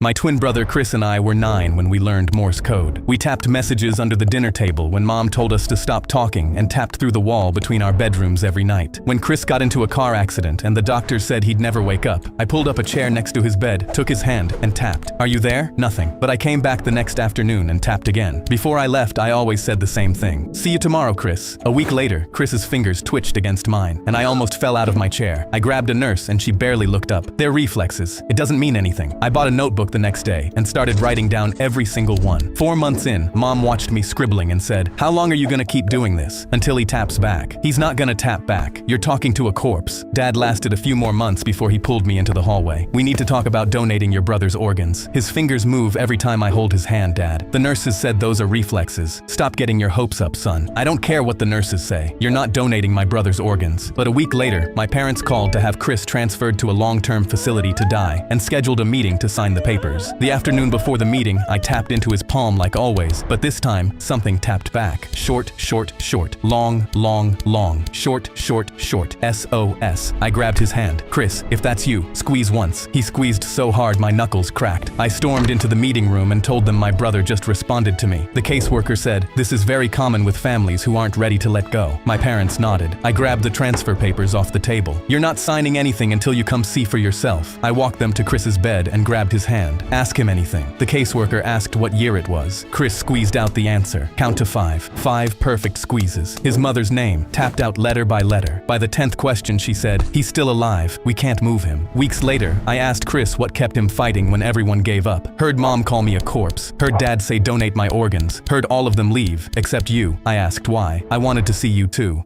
My twin brother Chris and I were 9 when we learned Morse code. We tapped messages under the dinner table when Mom told us to stop talking and tapped through the wall between our bedrooms every night. When Chris got into a car accident and the doctor said he'd never wake up, I pulled up a chair next to his bed, took his hand, and tapped. "Are you there?" Nothing. But I came back the next afternoon and tapped again. Before I left, I always said the same thing. "See you tomorrow, Chris." A week later, Chris's fingers twitched against mine, and I almost fell out of my chair. I grabbed a nurse and she barely looked up. "They're reflexes. It doesn't mean anything." I bought a notebook the next day and started writing down every single one. 4 months in, Mom watched me scribbling and said, "How long are you gonna keep doing this?" "Until he taps back." "He's not gonna tap back. You're talking to a corpse." Dad lasted a few more months before he pulled me into the hallway. "We need to talk about donating your brother's organs. His fingers move every time I hold his hand, Dad. The nurses said those are reflexes. Stop getting your hopes up, son." "I don't care what the nurses say. You're not donating my brother's organs." But a week later, my parents called to have Chris transferred to a long-term facility to die and scheduled a meeting to sign the papers. The afternoon before the meeting, I tapped into his palm like always, but this time, something tapped back. Short, short, short. Long, long, long. Short, short, short. S.O.S. I grabbed his hand. "Chris, if that's you, squeeze once." He squeezed so hard my knuckles cracked. I stormed into the meeting room and told them my brother just responded to me. The caseworker said, "This is very common with families who aren't ready to let go." My parents nodded. I grabbed the transfer papers off the table. "You're not signing anything until you come see for yourself." I walked them to Chris's bed and grabbed his hand. "Ask him anything." The caseworker asked what year it was. Chris squeezed out the answer. "Count to 5. 5 perfect squeezes." His mother's name, tapped out letter by letter. By the 10th question she said, "He's still alive. We can't move him." Weeks later, I asked Chris what kept him fighting when everyone gave up. Heard Mom call me a corpse. Heard Dad say donate my organs. Heard all of them leave, except you. I asked why. "I wanted to see you too."